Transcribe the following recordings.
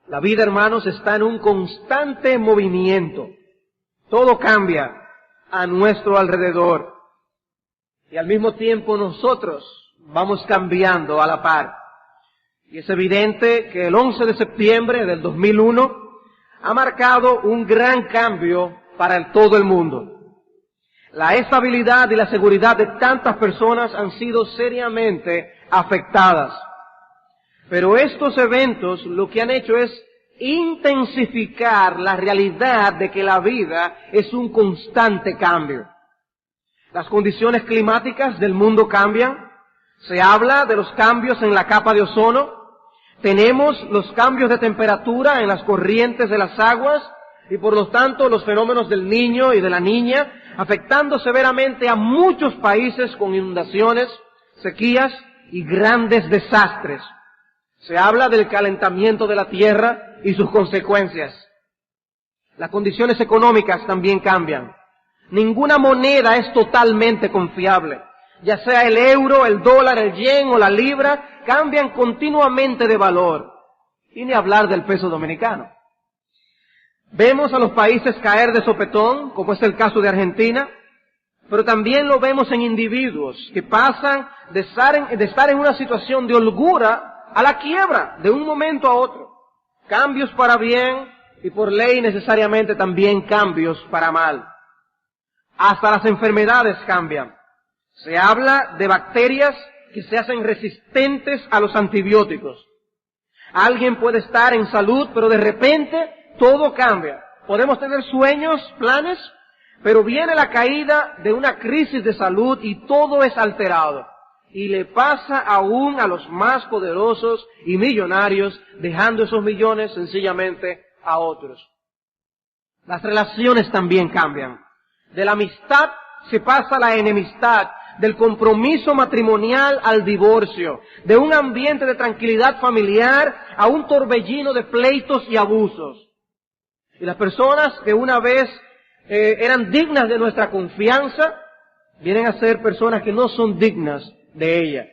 La vida, hermanos, está en un constante movimiento. Todo cambia a nuestro alrededor. Y al mismo tiempo nosotros vamos cambiando a la par. Y es evidente que el 11 de septiembre del 2001 ha marcado un gran cambio para todo el mundo. La estabilidad y la seguridad de tantas personas han sido seriamente afectadas. Pero estos eventos lo que han hecho es intensificar la realidad de que la vida es un constante cambio. Las condiciones climáticas del mundo cambian. Se habla de los cambios en la capa de ozono. Tenemos los cambios de temperatura en las corrientes de las aguas y por lo tanto los fenómenos del Niño y de la Niña afectando severamente a muchos países con inundaciones, sequías y grandes desastres. Se habla del calentamiento de la tierra y sus consecuencias. Las condiciones económicas también cambian. Ninguna moneda es totalmente confiable. Ya sea el euro, el dólar, el yen o la libra, cambian continuamente de valor. Y ni hablar del peso dominicano. Vemos a los países caer de sopetón, como es el caso de Argentina, pero también lo vemos en individuos que pasan de estar en una situación de holgura a la quiebra de un momento a otro. Cambios para bien y por ley necesariamente también cambios para mal. Hasta las enfermedades cambian. Se habla de bacterias que se hacen resistentes a los antibióticos. Alguien puede estar en salud, pero de repente todo cambia. Podemos tener sueños, planes, pero viene la caída de una crisis de salud y todo es alterado. Y le pasa aún a los más poderosos y millonarios, dejando esos millones sencillamente a otros. Las relaciones también cambian. De la amistad se pasa a la enemistad, del compromiso matrimonial al divorcio, de un ambiente de tranquilidad familiar a un torbellino de pleitos y abusos. Y las personas que una vez eran dignas de nuestra confianza, vienen a ser personas que no son dignas de ella.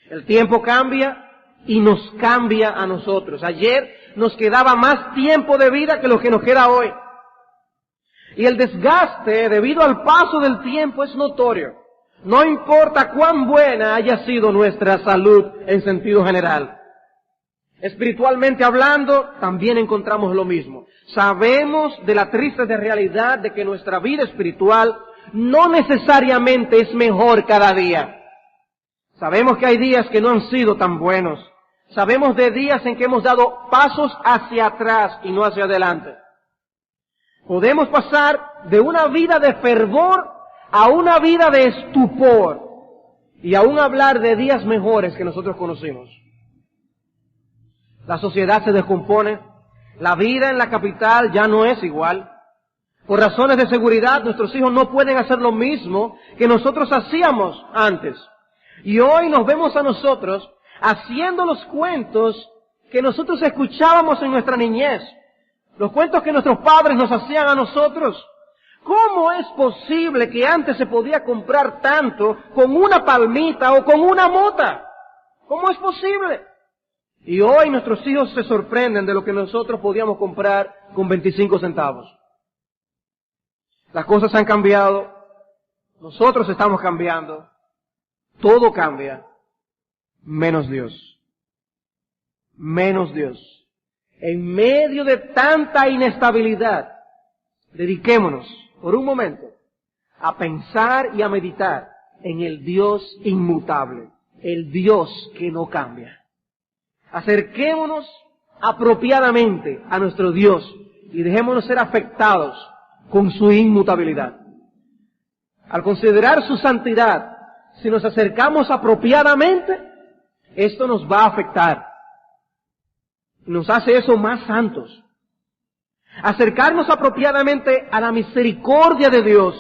El tiempo cambia y nos cambia a nosotros. Ayer nos quedaba más tiempo de vida que lo que nos queda hoy. Y el desgaste debido al paso del tiempo es notorio. No importa cuán buena haya sido nuestra salud en sentido general. Espiritualmente hablando, también encontramos lo mismo. Sabemos de la triste realidad de que nuestra vida espiritual no necesariamente es mejor cada día. Sabemos que hay días que no han sido tan buenos. Sabemos de días en que hemos dado pasos hacia atrás y no hacia adelante. Podemos pasar de una vida de fervor a una vida de estupor y aún hablar de días mejores que nosotros conocimos. La sociedad se descompone, la vida en la capital ya no es igual. Por razones de seguridad, nuestros hijos no pueden hacer lo mismo que nosotros hacíamos antes. Y hoy nos vemos a nosotros haciendo los cuentos que nosotros escuchábamos en nuestra niñez. Los cuentos que nuestros padres nos hacían a nosotros. ¿Cómo es posible que antes se podía comprar tanto con una palmita o con una mota? ¿Cómo es posible? Y hoy nuestros hijos se sorprenden de lo que nosotros podíamos comprar con 25 centavos. Las cosas han cambiado. Nosotros estamos cambiando. Todo cambia. Menos Dios. Menos Dios. En medio de tanta inestabilidad, dediquémonos por un momento a pensar y a meditar en el Dios inmutable, el Dios que no cambia. Acerquémonos apropiadamente a nuestro Dios y dejémonos ser afectados con su inmutabilidad. Al considerar su santidad, si nos acercamos apropiadamente, esto nos va a afectar. Nos hace eso más santos. Acercarnos apropiadamente a la misericordia de Dios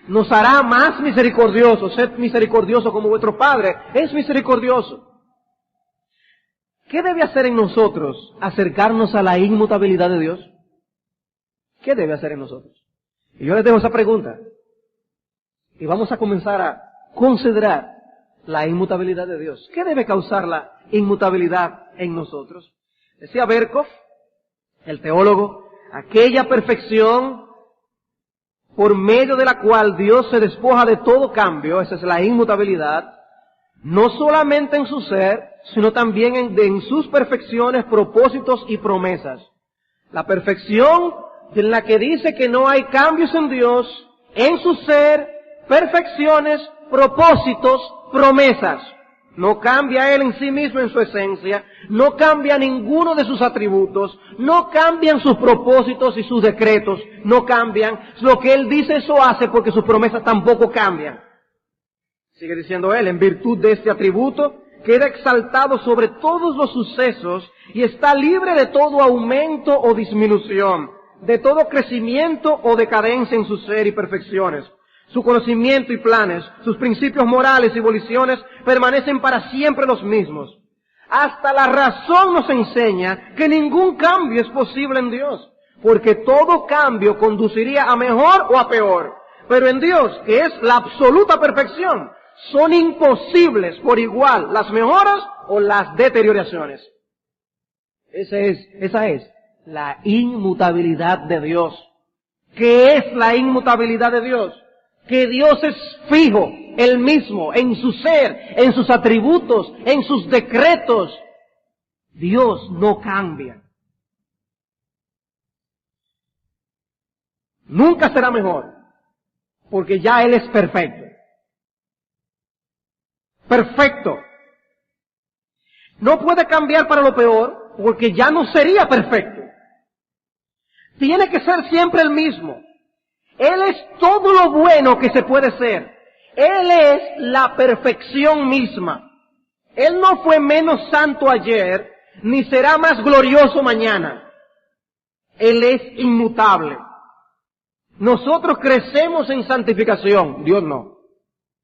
nos hará más misericordiosos. Sed misericordioso como vuestro Padre es misericordioso. ¿Qué debe hacer en nosotros acercarnos a la inmutabilidad de Dios? ¿Qué debe hacer en nosotros? Y yo les dejo esa pregunta. Y vamos a comenzar a considerar la inmutabilidad de Dios. ¿Qué debe causar la inmutabilidad en nosotros? Decía Berkov, el teólogo, aquella perfección por medio de la cual Dios se despoja de todo cambio, esa es la inmutabilidad, no solamente en su ser, sino también en sus perfecciones, propósitos y promesas. La perfección en la que dice que no hay cambios en Dios, en su ser, perfecciones, propósitos, promesas. No cambia Él en sí mismo, en su esencia, no cambia ninguno de sus atributos, no cambian sus propósitos y sus decretos, no cambian. Lo que Él dice, eso hace, porque sus promesas tampoco cambian. Sigue diciendo Él, en virtud de este atributo, queda exaltado sobre todos los sucesos y está libre de todo aumento o disminución, de todo crecimiento o decadencia en su ser y perfecciones. Su conocimiento y planes, sus principios morales y voliciones permanecen para siempre los mismos. Hasta la razón nos enseña que ningún cambio es posible en Dios, porque todo cambio conduciría a mejor o a peor. Pero en Dios, que es la absoluta perfección, son imposibles por igual las mejoras o las deterioraciones. Esa es la inmutabilidad de Dios. ¿Qué es la inmutabilidad de Dios? Que Dios es fijo, Él mismo, en su ser, en sus atributos, en sus decretos. Dios no cambia. Nunca será mejor, porque ya Él es perfecto. Perfecto. No puede cambiar para lo peor, porque ya no sería perfecto. Tiene que ser siempre el mismo. Él es todo lo bueno que se puede ser. Él es la perfección misma. Él no fue menos santo ayer, ni será más glorioso mañana. Él es inmutable. Nosotros crecemos en santificación. Dios no.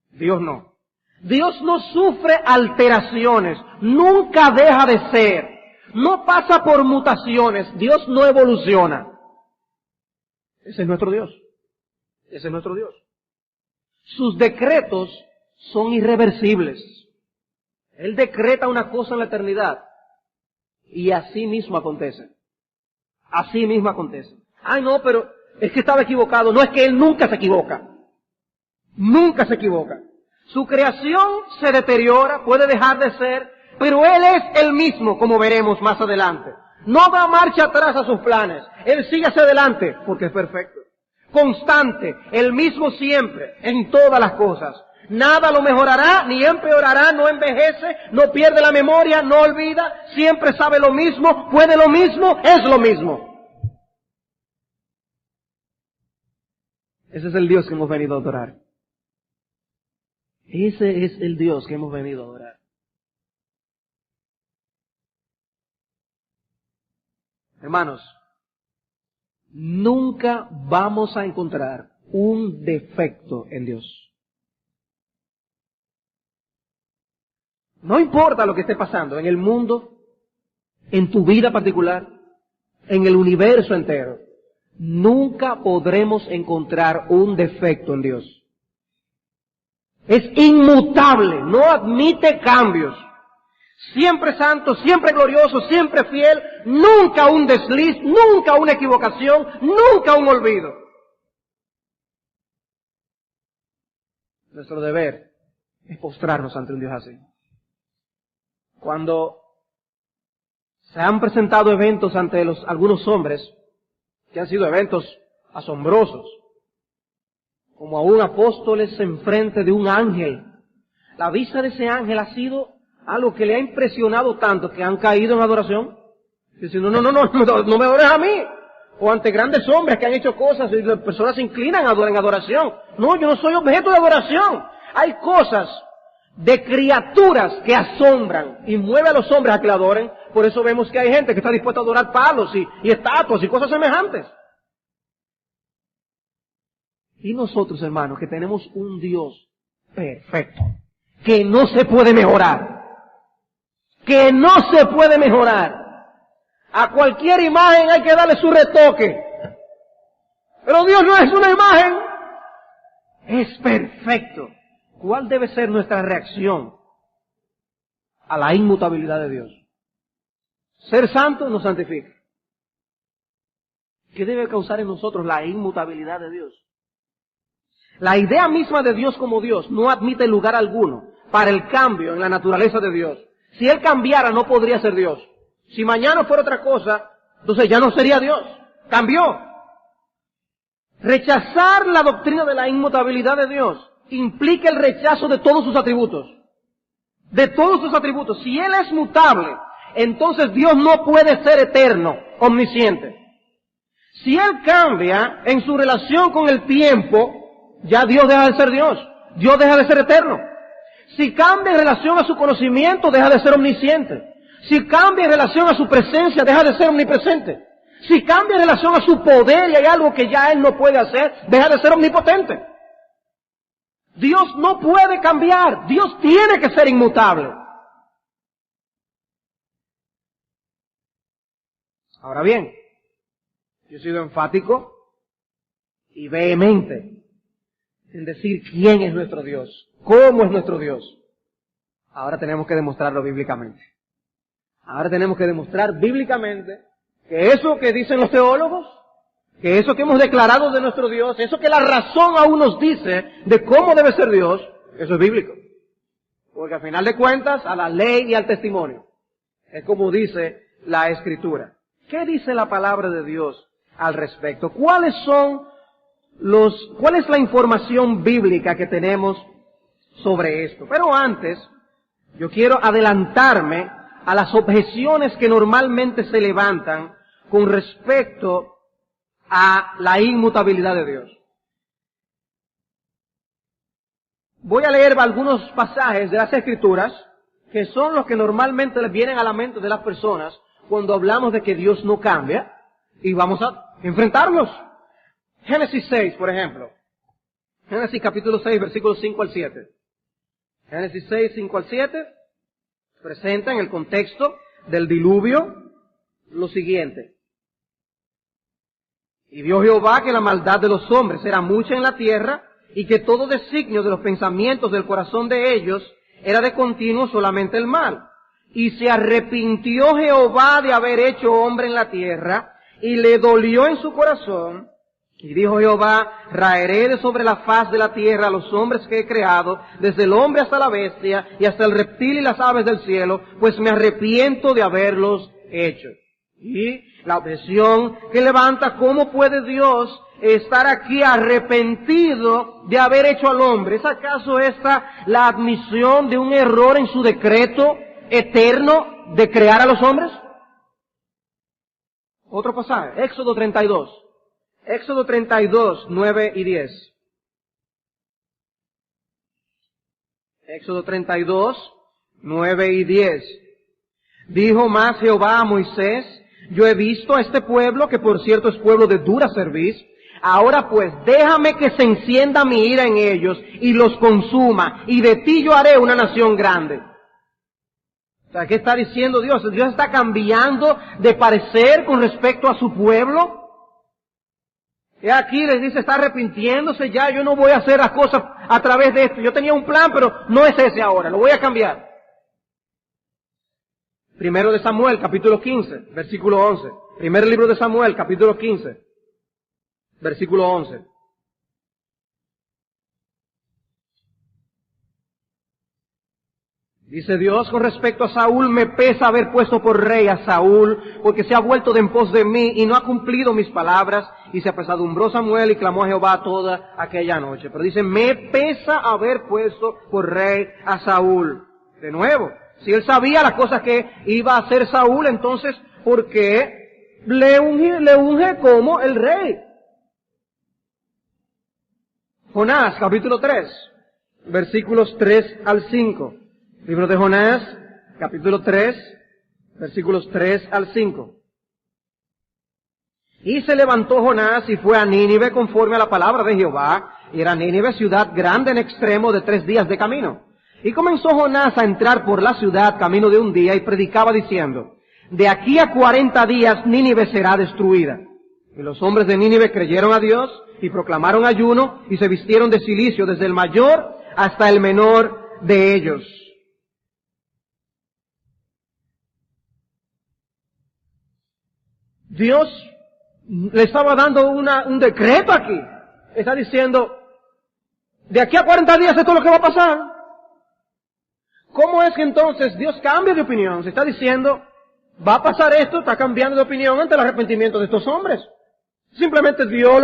Dios no. Dios no sufre alteraciones. Nunca deja de ser. No pasa por mutaciones. Dios no evoluciona. Ese es nuestro Dios. Ese es nuestro Dios. Sus decretos son irreversibles. Él decreta una cosa en la eternidad y así mismo acontece. Así mismo acontece. Ay, no, pero es que estaba equivocado. No, es que Él nunca se equivoca. Nunca se equivoca. Su creación se deteriora, puede dejar de ser, pero Él es el mismo, como veremos más adelante. No da marcha atrás a sus planes. Él sigue hacia adelante porque es perfecto. Constante, el mismo siempre, en todas las cosas. Nada lo mejorará, ni empeorará, no envejece, no pierde la memoria, no olvida, siempre sabe lo mismo, puede lo mismo, es lo mismo. Ese es el Dios que hemos venido a adorar. Ese es el Dios que hemos venido a adorar. Hermanos, nunca vamos a encontrar un defecto en Dios. No importa lo que esté pasando en el mundo, en tu vida particular, en el universo entero, nunca podremos encontrar un defecto en Dios. Es inmutable, no admite cambios. Siempre santo, siempre glorioso, siempre fiel, nunca un desliz, nunca una equivocación, nunca un olvido. Nuestro deber es postrarnos ante un Dios así. Cuando se han presentado eventos ante algunos hombres, que han sido eventos asombrosos, como aún apóstoles enfrente de un ángel, la vista de ese ángel ha sido algo que le ha impresionado tanto que han caído en adoración, diciendo, no me adores a mí. O ante grandes hombres que han hecho cosas y las personas se inclinan en adoración. No, yo no soy objeto de adoración. Hay cosas de criaturas que asombran y mueve a los hombres a que la adoren. Por eso vemos que hay gente que está dispuesta a adorar palos y estatuas y cosas semejantes. Y nosotros, hermanos, que tenemos un Dios perfecto, que no se puede mejorar, que no se puede mejorar. A cualquier imagen hay que darle su retoque. Pero Dios no es una imagen. Es perfecto. ¿Cuál debe ser nuestra reacción a la inmutabilidad de Dios? Ser santo nos santifica. ¿Qué debe causar en nosotros la inmutabilidad de Dios? La idea misma de Dios como Dios no admite lugar alguno para el cambio en la naturaleza de Dios. Si Él cambiara, no podría ser Dios. Si mañana fuera otra cosa, entonces ya no sería Dios. Cambió. Rechazar la doctrina de la inmutabilidad de Dios implica el rechazo de todos sus atributos. De todos sus atributos. Si Él es mutable, entonces Dios no puede ser eterno, omnisciente. Si Él cambia en su relación con el tiempo, ya Dios deja de ser Dios. Dios deja de ser eterno. Si cambia en relación a su conocimiento, deja de ser omnisciente. Si cambia en relación a su presencia, deja de ser omnipresente. Si cambia en relación a su poder y hay algo que ya Él no puede hacer, deja de ser omnipotente. Dios no puede cambiar. Dios tiene que ser inmutable. Ahora bien, yo he sido enfático y vehemente en decir quién es nuestro Dios, cómo es nuestro Dios. Ahora tenemos que demostrarlo bíblicamente. Ahora tenemos que demostrar bíblicamente que eso que dicen los teólogos, que eso que hemos declarado de nuestro Dios, eso que la razón aún nos dice de cómo debe ser Dios, eso es bíblico. Porque al final de cuentas, a la ley y al testimonio. Es como dice la Escritura. ¿Qué dice la palabra de Dios al respecto? ¿Cuál es la información bíblica que tenemos sobre esto? Pero antes, yo quiero adelantarme a las objeciones que normalmente se levantan con respecto a la inmutabilidad de Dios. Voy a leer algunos pasajes de las Escrituras que son los que normalmente les vienen a la mente de las personas cuando hablamos de que Dios no cambia y vamos a enfrentarlos. Génesis 6, por ejemplo. Génesis capítulo 6, versículos 5 al 7. Génesis 6, 5 al 7 presenta en el contexto del diluvio lo siguiente. Y vio Jehová que la maldad de los hombres era mucha en la tierra, y que todo designio de los pensamientos del corazón de ellos era de continuo solamente el mal. Y se arrepintió Jehová de haber hecho hombre en la tierra, y le dolió en su corazón, y dijo Jehová, raeré de sobre la faz de la tierra a los hombres que he creado, desde el hombre hasta la bestia, y hasta el reptil y las aves del cielo, pues me arrepiento de haberlos hecho. Y la objeción que levanta, ¿cómo puede Dios estar aquí arrepentido de haber hecho al hombre? ¿Es acaso esta la admisión de un error en su decreto eterno de crear a los hombres? Otro pasaje, Éxodo 32. Éxodo 32, 9 y 10. Éxodo 32, 9 y 10. Dijo más Jehová a Moisés, yo he visto a este pueblo, que por cierto es pueblo de dura cerviz. Ahora pues, déjame que se encienda mi ira en ellos y los consuma, y de ti yo haré una nación grande. O sea, ¿qué está diciendo Dios? Dios está cambiando de parecer con respecto a su pueblo. Y aquí les dice, está arrepintiéndose ya, yo no voy a hacer las cosas a través de esto. Yo tenía un plan, pero no es ese ahora, lo voy a cambiar. Primero de Samuel, capítulo 15, versículo 11. Primer libro de Samuel, capítulo 15, versículo 11. Dice Dios con respecto a Saúl, me pesa haber puesto por rey a Saúl, porque se ha vuelto de en pos de mí y no ha cumplido mis palabras. Y se apesadumbró Samuel y clamó a Jehová toda aquella noche. Pero dice, me pesa haber puesto por rey a Saúl. De nuevo, si él sabía las cosas que iba a hacer Saúl, entonces, ¿por qué le unge como el rey? Jonás, capítulo 3, versículos 3 al 5. Libro de Jonás, capítulo 3, versículos 3 al 5. Y se levantó Jonás y fue a Nínive conforme a la palabra de Jehová, y era Nínive ciudad grande en extremo de 3 días de camino. Y comenzó Jonás a entrar por la ciudad camino de un día y predicaba diciendo, de aquí a 40 días Nínive será destruida. Y los hombres de Nínive creyeron a Dios y proclamaron ayuno y se vistieron de cilicio desde el mayor hasta el menor de ellos. Dios le estaba dando un decreto aquí. Está diciendo, de aquí a 40 días esto es lo que va a pasar. ¿Cómo es que entonces Dios cambia de opinión? Se está diciendo, va a pasar esto, está cambiando de opinión ante el arrepentimiento de estos hombres. Simplemente dio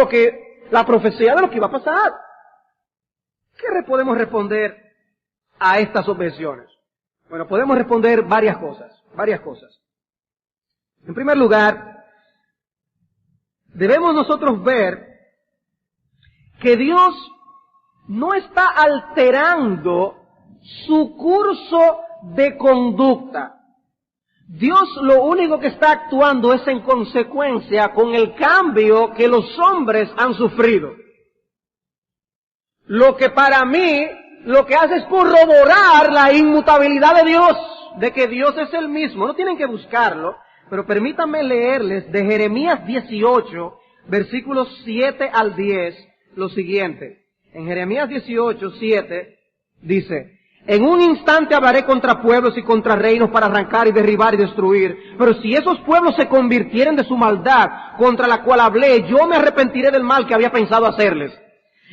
la profecía de lo que iba a pasar. ¿Qué podemos responder a estas objeciones? Bueno, podemos responder varias cosas. En primer lugar, debemos nosotros ver que Dios no está alterando su curso de conducta. Dios lo único que está actuando es en consecuencia con el cambio que los hombres han sufrido. Lo que para mí, lo que hace es corroborar la inmutabilidad de Dios, de que Dios es el mismo. No tienen que buscarlo, pero permítanme leerles de Jeremías 18, versículos 7 al 10, lo siguiente. En Jeremías 18, 7, dice, en un instante hablaré contra pueblos y contra reinos para arrancar y derribar y destruir. Pero si esos pueblos se convirtieren de su maldad contra la cual hablé, yo me arrepentiré del mal que había pensado hacerles.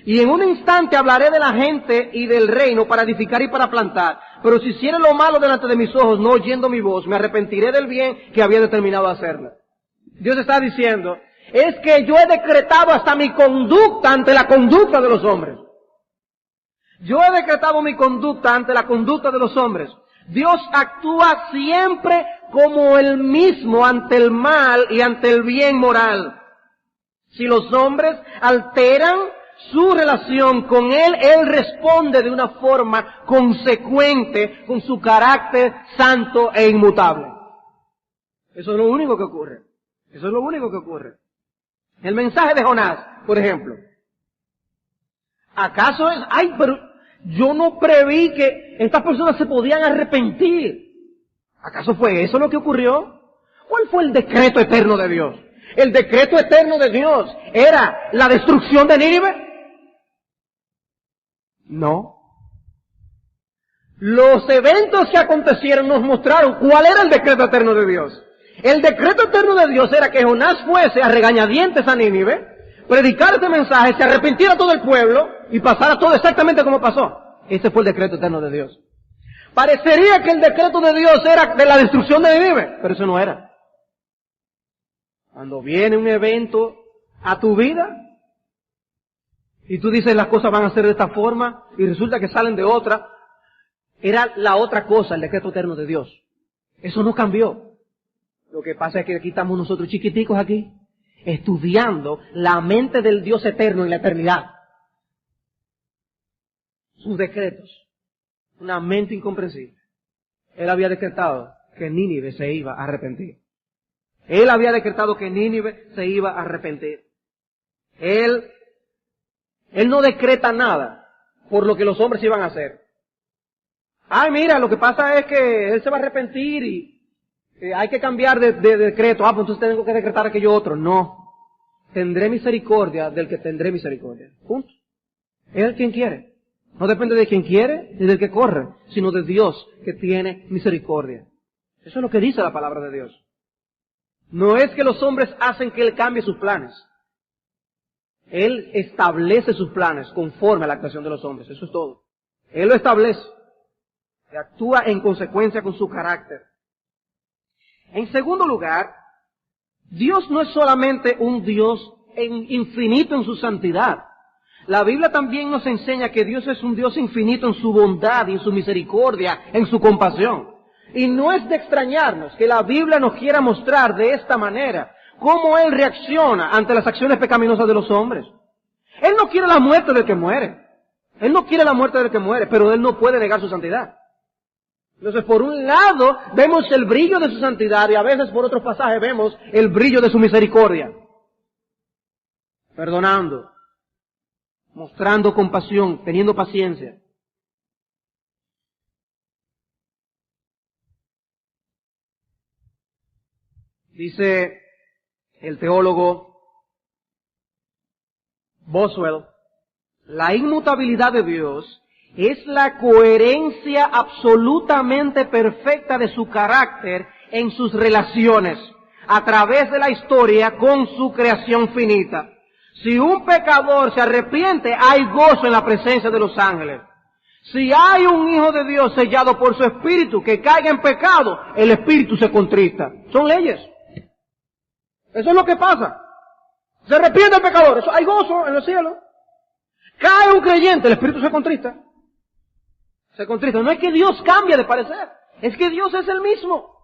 Y en un instante hablaré de la gente y del reino para edificar y para plantar. Pero si hiciere lo malo delante de mis ojos, no oyendo mi voz, me arrepentiré del bien que había determinado hacerle. Dios está diciendo, es que yo he decretado hasta mi conducta ante la conducta de los hombres. Yo he decretado mi conducta ante la conducta de los hombres. Dios actúa siempre como Él mismo ante el mal y ante el bien moral. Si los hombres alteran su relación con Él, Él responde de una forma consecuente con su carácter santo e inmutable. Eso es lo único que ocurre. Eso es lo único que ocurre. El mensaje de Jonás, por ejemplo. ¿Acaso es, pero yo no preví que estas personas se podían arrepentir? ¿Acaso fue eso lo que ocurrió? ¿Cuál fue el decreto eterno de Dios? ¿El decreto eterno de Dios era la destrucción de Nínive? No. Los eventos que acontecieron nos mostraron cuál era el decreto eterno de Dios. El decreto eterno de Dios era que Jonás fuese a regañadientes a Nínive, predicar este mensaje, se arrepintiera todo el pueblo y pasara todo exactamente como pasó. Ese fue el decreto eterno de Dios. Parecería que el decreto de Dios era de la destrucción de Nínive, pero eso no era. Cuando viene un evento a tu vida y tú dices las cosas van a ser de esta forma y resulta que salen de otra, era la otra cosa, el decreto eterno de Dios. Eso no cambió. Lo que pasa es que aquí estamos nosotros chiquiticos aquí, estudiando la mente del Dios eterno en la eternidad. Sus decretos. Una mente incomprensible. Él había decretado que Nínive se iba a arrepentir. Él había decretado que Nínive se iba a arrepentir. Él no decreta nada por lo que los hombres iban a hacer. Ay, mira, lo que pasa es que él se va a arrepentir y hay que cambiar de decreto. Pues entonces tengo que decretar aquello otro. No. Tendré misericordia del que tendré misericordia. Punto. Es el quien quiere. No depende de quien quiere ni del que corre, sino de Dios que tiene misericordia. Eso es lo que dice la palabra de Dios. No es que los hombres hacen que Él cambie sus planes. Él establece sus planes conforme a la actuación de los hombres. Eso es todo. Él lo establece. Y actúa en consecuencia con su carácter. En segundo lugar, Dios no es solamente un Dios infinito en su santidad. La Biblia también nos enseña que Dios es un Dios infinito en su bondad, en su misericordia, en su compasión. Y no es de extrañarnos que la Biblia nos quiera mostrar de esta manera cómo Él reacciona ante las acciones pecaminosas de los hombres. Él no quiere la muerte del que muere. Él no quiere la muerte del que muere, pero Él no puede negar su santidad. Entonces, por un lado, vemos el brillo de su santidad y a veces por otros pasajes vemos el brillo de su misericordia. Perdonando, mostrando compasión, teniendo paciencia. Dice el teólogo Boswell, la inmutabilidad de Dios es la coherencia absolutamente perfecta de su carácter en sus relaciones, a través de la historia con su creación finita. Si un pecador se arrepiente, hay gozo en la presencia de los ángeles. Si hay un hijo de Dios sellado por su espíritu que caiga en pecado, el espíritu se contrista. Son leyes. Eso es lo que pasa. Se arrepiente el pecador, eso, hay gozo en los cielos. Cae un creyente, el espíritu se contrista. Se contrista. No es que Dios cambie de parecer, es que Dios es el mismo.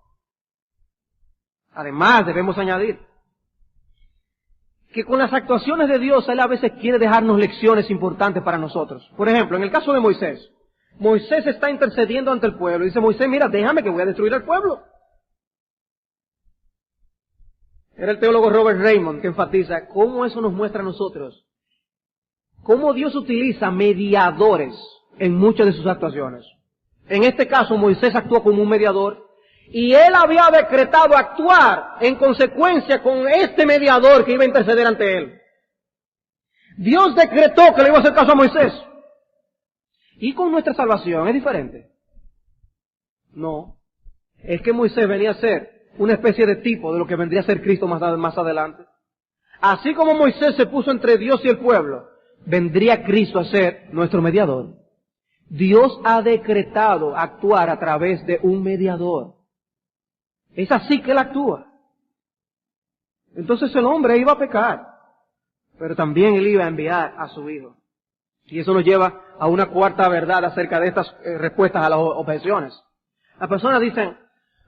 Además, debemos añadir que con las actuaciones de Dios, Él a veces quiere dejarnos lecciones importantes para nosotros. Por ejemplo, en el caso de Moisés. Moisés está intercediendo ante el pueblo. Y dice Moisés, mira, déjame que voy a destruir al pueblo. Era el teólogo Robert Raymond que enfatiza cómo eso nos muestra a nosotros. Cómo Dios utiliza mediadores en muchas de sus actuaciones. En este caso, Moisés actuó como un mediador. Y él había decretado actuar en consecuencia con este mediador que iba a interceder ante él. Dios decretó que le iba a hacer caso a Moisés. ¿Y con nuestra salvación es diferente? No. Es que Moisés venía a ser una especie de tipo de lo que vendría a ser Cristo más adelante. Así como Moisés se puso entre Dios y el pueblo, vendría Cristo a ser nuestro mediador. Dios ha decretado actuar a través de un mediador. Es así que Él actúa. Entonces el hombre iba a pecar, pero también Él iba a enviar a su Hijo. Y eso nos lleva a una cuarta verdad acerca de estas respuestas a las objeciones. Las personas dicen,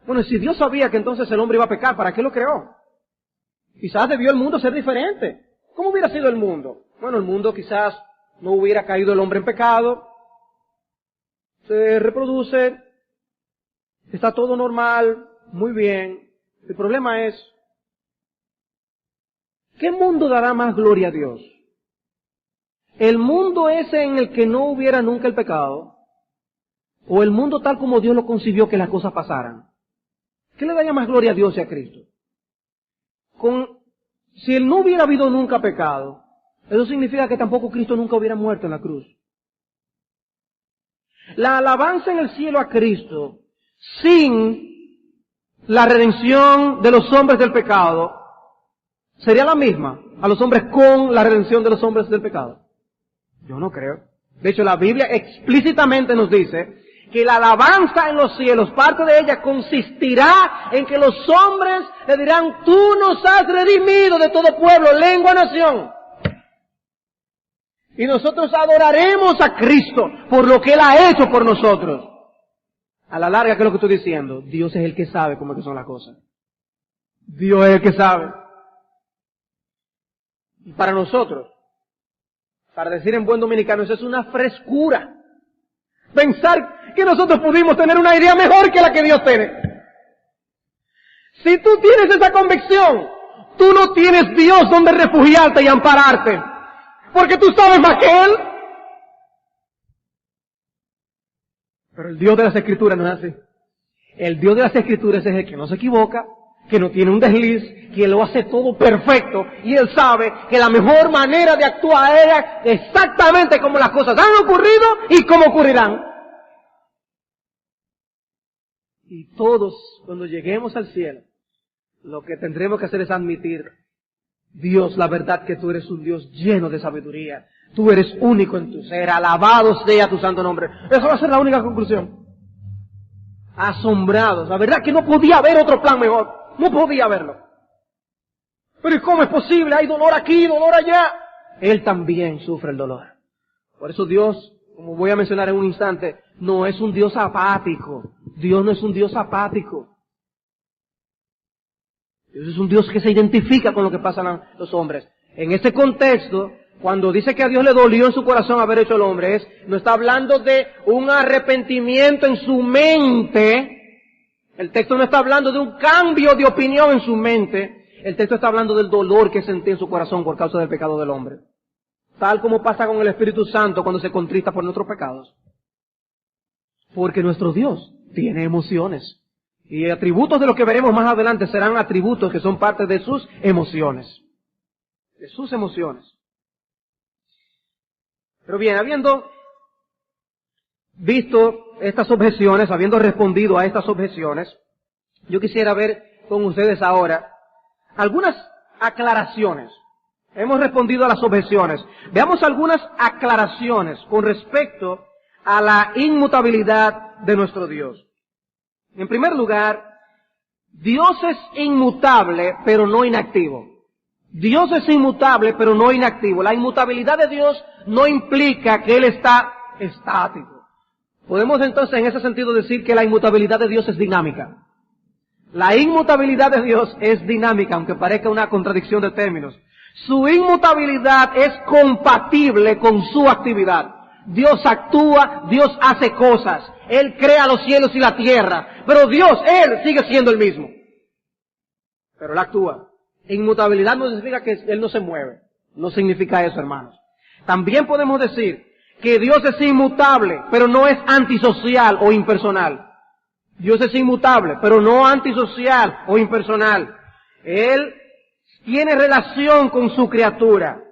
bueno, si Dios sabía que entonces el hombre iba a pecar, ¿para qué lo creó? Quizás debió el mundo ser diferente. ¿Cómo hubiera sido el mundo? Bueno, el mundo quizás no hubiera caído el hombre en pecado, se reproduce, está todo normal, muy bien. El problema es, ¿qué mundo dará más gloria a Dios? ¿El mundo ese en el que no hubiera nunca el pecado? ¿O el mundo tal como Dios lo concibió que las cosas pasaran? ¿Qué le daría más gloria a Dios y a Cristo? Si él no hubiera habido nunca pecado, eso significa que tampoco Cristo nunca hubiera muerto en la cruz. La alabanza en el cielo a Cristo, sin la redención de los hombres del pecado, sería la misma a los hombres con la redención de los hombres del pecado. Yo no creo. De hecho, la Biblia explícitamente nos dice que la alabanza en los cielos, parte de ella consistirá en que los hombres le dirán, tú nos has redimido de todo pueblo, lengua, nación. Y nosotros adoraremos a Cristo por lo que Él ha hecho por nosotros. A la larga, ¿qué es lo que estoy diciendo? Dios es el que sabe cómo es que son las cosas. Dios es el que sabe. Y para nosotros, para decir en buen dominicano, eso es una frescura. Pensar que nosotros pudimos tener una idea mejor que la que Dios tiene. Si tú tienes esa convicción, tú no tienes Dios donde refugiarte y ampararte. Porque tú sabes más que Él. Pero el Dios de las Escrituras no es así. El Dios de las Escrituras es el que no se equivoca, que no tiene un desliz, que lo hace todo perfecto, y Él sabe que la mejor manera de actuar es exactamente como las cosas han ocurrido y como ocurrirán. Y todos, cuando lleguemos al cielo, lo que tendremos que hacer es admitir, Dios, la verdad que tú eres un Dios lleno de sabiduría. Tú eres único en tu ser, alabado sea tu santo nombre. Esa va a ser la única conclusión. Asombrados, la verdad que no podía haber otro plan mejor. No podía haberlo. Pero ¿y cómo es posible? Hay dolor aquí, dolor allá. Él también sufre el dolor. Por eso Dios, como voy a mencionar en un instante, no es un Dios apático. Dios no es un Dios apático. Dios es un Dios que se identifica con lo que pasan los hombres. En este contexto, cuando dice que a Dios le dolió en su corazón haber hecho el hombre, no está hablando de un arrepentimiento en su mente. El texto no está hablando de un cambio de opinión en su mente. El texto está hablando del dolor que sentía en su corazón por causa del pecado del hombre. Tal como pasa con el Espíritu Santo cuando se contrista por nuestros pecados. Porque nuestro Dios tiene emociones. Y atributos de los que veremos más adelante serán atributos que son parte de sus emociones. De sus emociones. Pero bien, habiendo visto estas objeciones, habiendo respondido a estas objeciones, yo quisiera ver con ustedes ahora algunas aclaraciones. Hemos respondido a las objeciones. Veamos algunas aclaraciones con respecto a la inmutabilidad de nuestro Dios. En primer lugar, Dios es inmutable, pero no inactivo. Dios es inmutable, pero no inactivo. La inmutabilidad de Dios no implica que Él está estático. Podemos entonces en ese sentido decir que la inmutabilidad de Dios es dinámica. La inmutabilidad de Dios es dinámica, aunque parezca una contradicción de términos. Su inmutabilidad es compatible con su actividad. Dios actúa, Dios hace cosas. Él crea los cielos y la tierra. Pero Dios, Él sigue siendo el mismo. Pero Él actúa. Inmutabilidad no significa que Él no se mueve. No significa eso, hermanos. También podemos decir que Dios es inmutable, pero no es antisocial o impersonal. Dios es inmutable, pero no antisocial o impersonal. Él tiene relación con su criatura.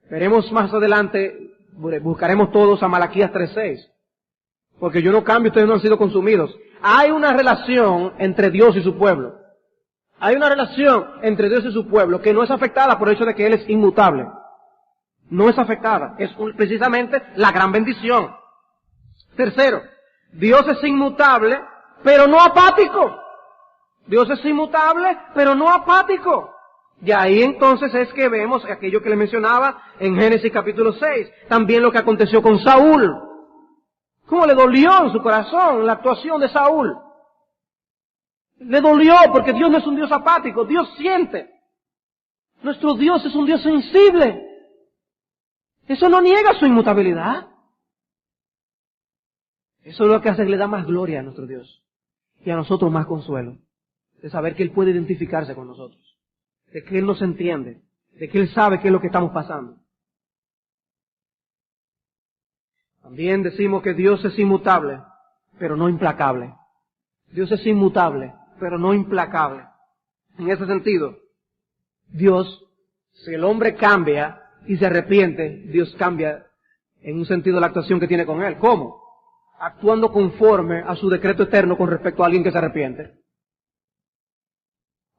Veremos más adelante, buscaremos todos a Malaquías 3:6. Porque yo no cambio, ustedes no han sido consumidos. Hay una relación entre Dios y su pueblo. Hay una relación entre Dios y su pueblo que no es afectada por el hecho de que Él es inmutable. No es afectada. Es precisamente la gran bendición. Tercero, Dios es inmutable, pero no apático. Dios es inmutable, pero no apático. Y ahí entonces es que vemos aquello que le mencionaba en Génesis capítulo 6. También lo que aconteció con Saúl. Cómo le dolió en su corazón la actuación de Saúl. Le dolió porque Dios no es un Dios apático. Dios siente. Nuestro Dios es un Dios sensible. Eso no niega su inmutabilidad. Eso es lo que hace que le da más gloria a nuestro Dios. Y a nosotros más consuelo. De saber que Él puede identificarse con nosotros. De que Él nos entiende. De que Él sabe qué es lo que estamos pasando. También decimos que Dios es inmutable, pero no implacable. Dios es inmutable, pero no implacable. En ese sentido, Dios, si el hombre cambia y se arrepiente, Dios cambia en un sentido la actuación que tiene con él. ¿Cómo? Actuando conforme a su decreto eterno con respecto a alguien que se arrepiente.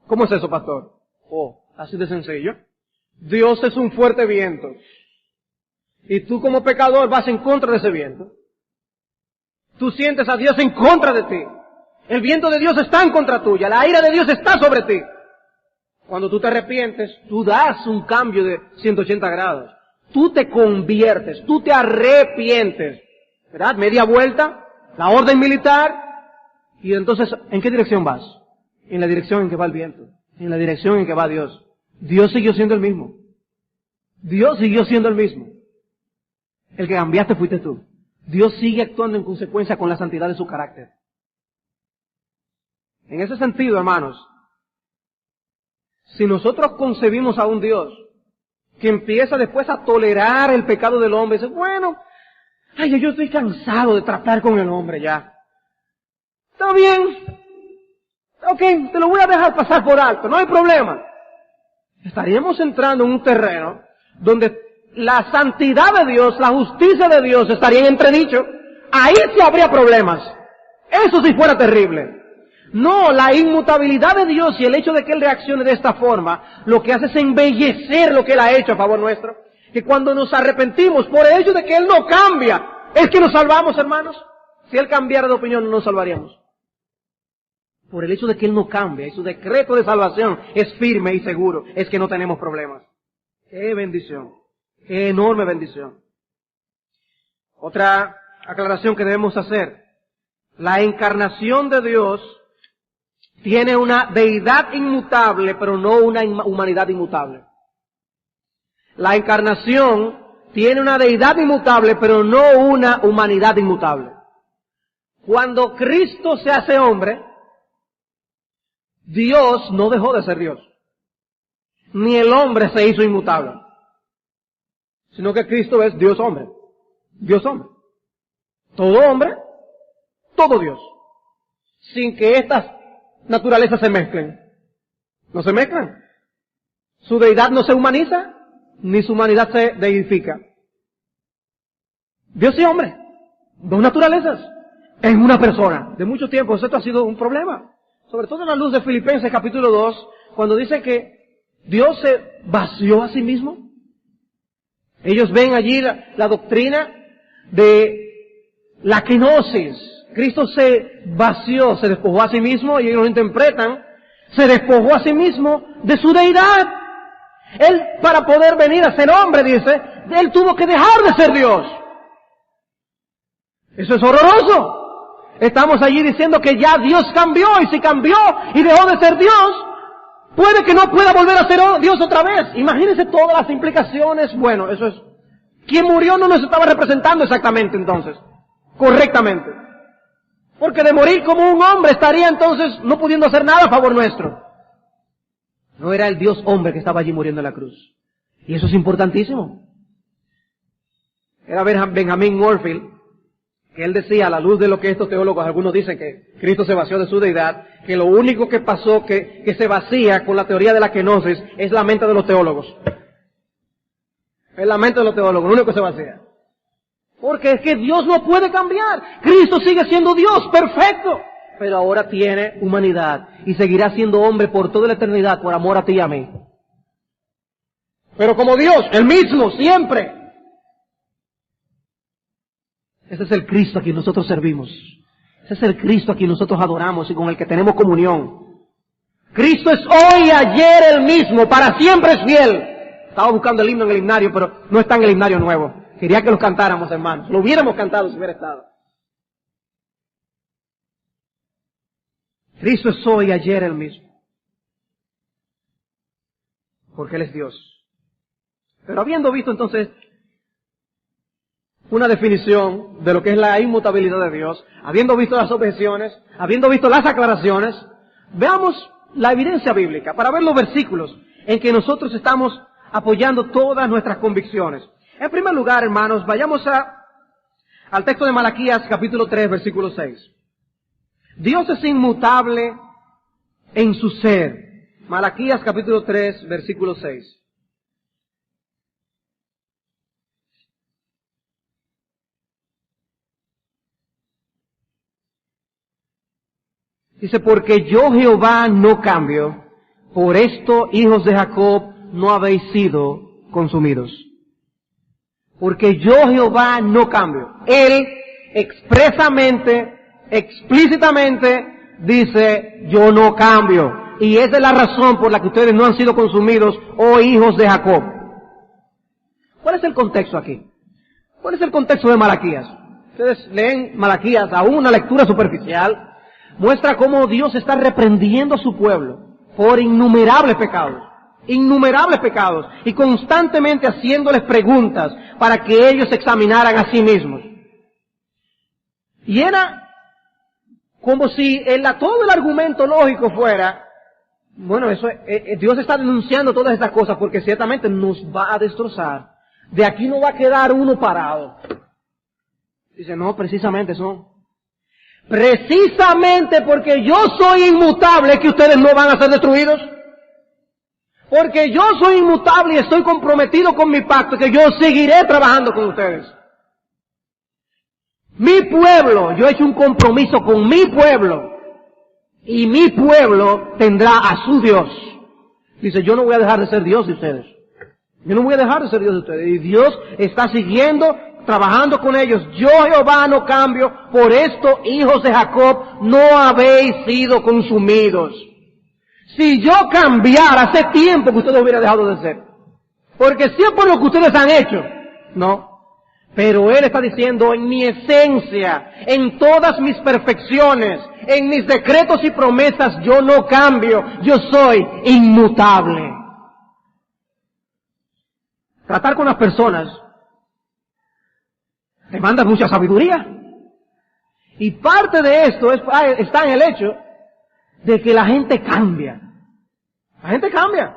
¿Cómo es eso, pastor? Así de sencillo. Dios es un fuerte viento. Y tú como pecador vas en contra de ese viento. Tú sientes a Dios en contra de ti. El viento de Dios está en contra tuya. La ira de Dios está sobre ti. Cuando tú te arrepientes, tú das un cambio de 180 grados. Tú te conviertes, tú te arrepientes. ¿Verdad? Media vuelta, la orden militar. Y entonces, ¿en qué dirección vas? En la dirección en que va el viento. En la dirección en que va Dios. Dios siguió siendo el mismo. Dios siguió siendo el mismo. El que cambiaste fuiste tú. Dios sigue actuando en consecuencia con la santidad de su carácter. En ese sentido, hermanos, si nosotros concebimos a un Dios que empieza después a tolerar el pecado del hombre, dice, bueno, yo estoy cansado de tratar con el hombre ya. Está bien. Ok, te lo voy a dejar pasar por alto, no hay problema. Estaríamos entrando en un terreno donde la santidad de Dios, la justicia de Dios estaría en entredicho. Ahí sí habría problemas. Eso sí fuera terrible. No, la inmutabilidad de Dios y el hecho de que Él reaccione de esta forma, lo que hace es embellecer lo que Él ha hecho a favor nuestro. Que cuando nos arrepentimos por el hecho de que Él no cambia, es que nos salvamos, hermanos. Si Él cambiara de opinión, no nos salvaríamos. Por el hecho de que Él no cambia y su decreto de salvación es firme y seguro, es que no tenemos problemas. ¡Qué bendición! ¡Qué enorme bendición! Otra aclaración que debemos hacer. La encarnación de Dios tiene una deidad inmutable, pero no una humanidad inmutable. La encarnación tiene una deidad inmutable, pero no una humanidad inmutable. Cuando Cristo se hace hombre, Dios no dejó de ser Dios. Ni el hombre se hizo inmutable. Sino que Cristo es Dios hombre. Dios hombre. Todo hombre, todo Dios. Sin que estas naturalezas se mezclen. No se mezclan. Su deidad no se humaniza, ni su humanidad se deifica. Dios y hombre. Dos naturalezas. En una persona. De mucho tiempo esto ha sido un problema. sobre todo en la luz de Filipenses capítulo 2, cuando dice que Dios se vació a sí mismo. Ellos ven allí la doctrina de la kenosis. Cristo se vació, se despojó a sí mismo, y ellos lo interpretan, se despojó a sí mismo de su deidad. Él, para poder venir a ser hombre, dice, Él tuvo que dejar de ser Dios. Eso es horroroso. Estamos allí diciendo que ya Dios cambió, y si cambió y dejó de ser Dios, puede que no pueda volver a ser Dios otra vez. Imagínense todas las implicaciones. Bueno, eso es... Quien murió no nos estaba representando exactamente entonces, correctamente. Porque de morir como un hombre estaría entonces no pudiendo hacer nada a favor nuestro. No era el Dios hombre que estaba allí muriendo en la cruz. Y eso es importantísimo. Era Benjamin Warfield, que él decía, a la luz de lo que estos teólogos, algunos dicen que Cristo se vació de su deidad, que lo único que pasó, que se vacía con la teoría de la kenosis, es la mente de los teólogos. Es la mente de los teólogos, lo único que se vacía. Porque es que Dios no puede cambiar. Cristo sigue siendo Dios, perfecto. Pero ahora tiene humanidad y seguirá siendo hombre por toda la eternidad por amor a ti y a mí. Pero como Dios, el mismo, siempre. Ese es el Cristo a quien nosotros servimos. Ese es el Cristo a quien nosotros adoramos y con el que tenemos comunión. Cristo es hoy y ayer el mismo, para siempre es fiel. Estaba buscando el himno en el himnario, pero no está en el himnario nuevo. Quería que lo cantáramos, hermanos. Lo hubiéramos cantado si hubiera estado. Cristo es hoy y ayer el mismo. Porque Él es Dios. Pero habiendo visto entonces una definición de lo que es la inmutabilidad de Dios, habiendo visto las objeciones, habiendo visto las aclaraciones, veamos la evidencia bíblica para ver los versículos en que nosotros estamos apoyando todas nuestras convicciones. En primer lugar, hermanos, vayamos al texto de Malaquías capítulo 3, versículo 6. Dios es inmutable en su ser. Malaquías capítulo 3, versículo 6. Dice, porque yo Jehová no cambio, por esto, hijos de Jacob, no habéis sido consumidos. Porque yo Jehová no cambio. Él expresamente, explícitamente dice, yo no cambio. Y esa es la razón por la que ustedes no han sido consumidos, oh hijos de Jacob. ¿Cuál es el contexto aquí? ¿Cuál es el contexto de Malaquías? Ustedes leen Malaquías, aún una lectura superficial, muestra cómo Dios está reprendiendo a su pueblo por innumerables pecados, y constantemente haciéndoles preguntas para que ellos se examinaran a sí mismos. Y era como si todo el argumento lógico fuera, bueno, Dios está denunciando todas estas cosas porque ciertamente nos va a destrozar. De aquí no va a quedar uno parado. Dice, no, precisamente eso. Precisamente porque yo soy inmutable que ustedes no van a ser destruidos. Porque yo soy inmutable y estoy comprometido con mi pacto, que yo seguiré trabajando con ustedes. Mi pueblo, yo he hecho un compromiso con mi pueblo, y mi pueblo tendrá a su Dios. Dice, yo no voy a dejar de ser Dios de ustedes. Yo no voy a dejar de ser Dios de ustedes. Y Dios está siguiendo, trabajando con ellos. Yo Jehová no cambio, por esto, hijos de Jacob, no habéis sido consumidos. Si yo cambiara, hace tiempo que ustedes hubieran dejado de ser. Porque si es por lo que ustedes han hecho, no. Pero Él está diciendo, en mi esencia, en todas mis perfecciones, en mis decretos y promesas, yo no cambio, yo soy inmutable. Tratar con las personas demanda mucha sabiduría. Y parte de esto está en el hecho de que la gente cambia. La gente cambia.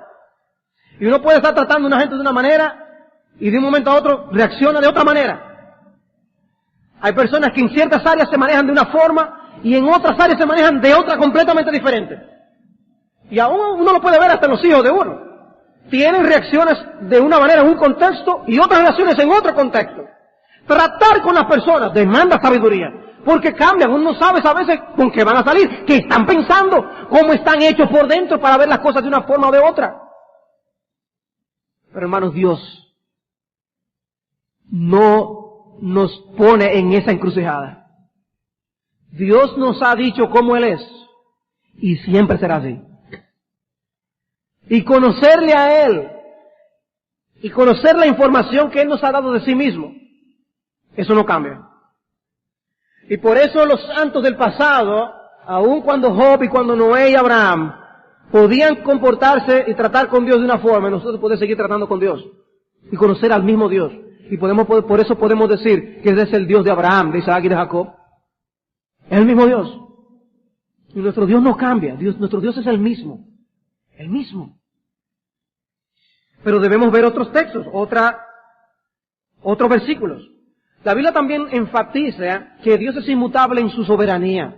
Y uno puede estar tratando a una gente de una manera y de un momento a otro reacciona de otra manera. Hay personas que en ciertas áreas se manejan de una forma y en otras áreas se manejan de otra completamente diferente. Y aún uno lo puede ver hasta en los hijos de uno. Tienen reacciones de una manera en un contexto y otras reacciones en otro contexto. Tratar con las personas demanda sabiduría. porque cambian. Uno no sabe a veces con qué van a salir, qué están pensando, cómo están hechos por dentro para ver las cosas de una forma o de otra. Pero hermanos, Dios no nos pone en esa encrucijada. Dios nos ha dicho cómo Él es y siempre será así. Y conocerle a Él y conocer la información que Él nos ha dado de sí mismo, eso no cambia. Y por eso los santos del pasado, aun cuando Job y cuando Noé y Abraham podían comportarse y tratar con Dios de una forma, nosotros podemos seguir tratando con Dios y conocer al mismo Dios. Y por eso podemos decir que ese es el Dios de Abraham, de Isaac y de Jacob. Es el mismo Dios. Y nuestro Dios no cambia. Nuestro Dios es el mismo. El mismo. Pero debemos ver otros textos, otros versículos. La Biblia también enfatiza que Dios es inmutable en su soberanía.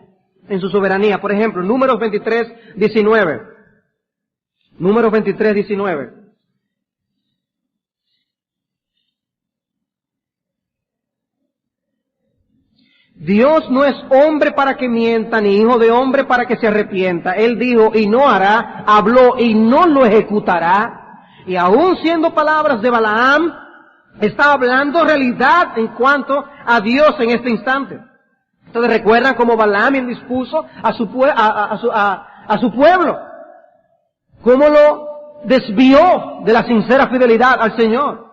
En su soberanía. Por ejemplo, Números 23, 19. Números 23, 19. Dios no es hombre para que mienta, ni hijo de hombre para que se arrepienta. Él dijo y no hará, habló y no lo ejecutará. Y aún siendo palabras de Balaam, está hablando realidad en cuanto a Dios en este instante. Ustedes recuerdan cómo Balaam indispuso a su pueblo, cómo lo desvió de la sincera fidelidad al Señor.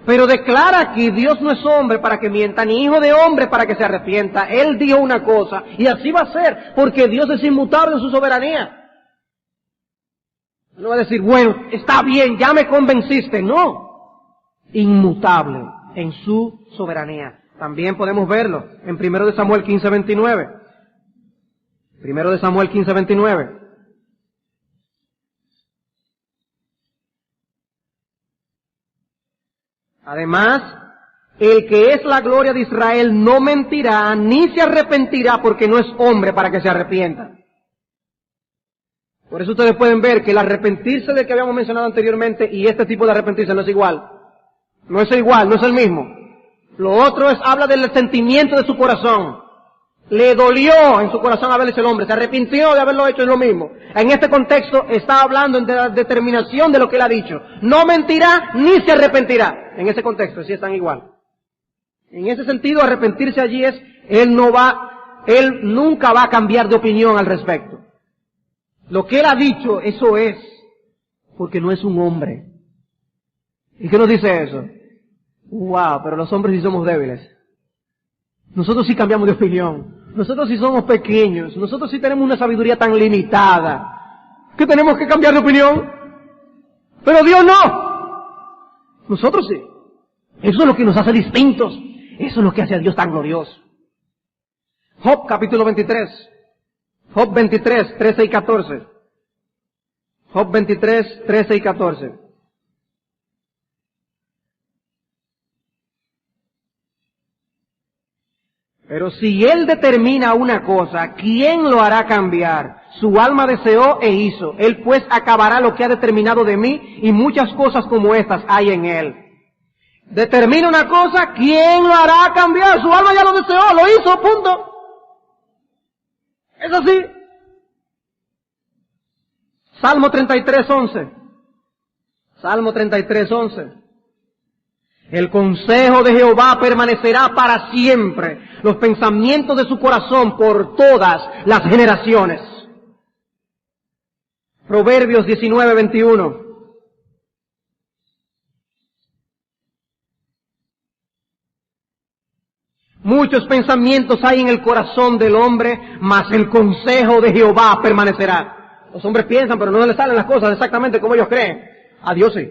Pero declara que Dios no es hombre para que mienta, ni hijo de hombre para que se arrepienta. Él dijo una cosa, y así va a ser, porque Dios es inmutable en su soberanía. No va a decir, bueno, está bien, ya me convenciste. No, inmutable en su soberanía. También podemos verlo en 1 Samuel 15, 29. 1 Samuel 15, 29. Además, el que es la gloria de Israel no mentirá ni se arrepentirá porque no es hombre para que se arrepienta. Por eso ustedes pueden ver que el arrepentirse del que habíamos mencionado anteriormente y este tipo de arrepentirse no es igual. No es igual, no es el mismo. Lo otro habla del sentimiento de su corazón. Le dolió en su corazón haberlo hecho el hombre, se arrepintió de haberlo hecho, es lo mismo. En este contexto está hablando de la determinación de lo que él ha dicho. No mentirá ni se arrepentirá. En ese contexto sí están igual. En ese sentido, arrepentirse allí es, él nunca va a cambiar de opinión al respecto. Lo que él ha dicho, eso es, porque no es un hombre. ¿Y qué nos dice eso? Wow, pero los hombres sí somos débiles. Nosotros sí cambiamos de opinión. Nosotros sí somos pequeños. Nosotros sí tenemos una sabiduría tan limitada que tenemos que cambiar de opinión. Pero Dios no. Nosotros sí. Eso es lo que nos hace distintos. Eso es lo que hace a Dios tan glorioso. Job capítulo 23. Job 23, 13 y 14. Job 23, 13 y 14. Pero si Él determina una cosa, ¿quién lo hará cambiar? Su alma deseó e hizo. Él pues acabará lo que ha determinado de mí y muchas cosas como estas hay en Él. Determina una cosa, ¿quién lo hará cambiar? Su alma ya lo deseó, lo hizo, punto. Es así. Salmo 33, 11. Salmo 33, 11. El consejo de Jehová permanecerá para siempre, los pensamientos de su corazón por todas las generaciones. Proverbios 19, 21. Muchos pensamientos hay en el corazón del hombre, mas el consejo de Jehová permanecerá. Los hombres piensan, pero no les salen las cosas exactamente como ellos creen. A Dios sí.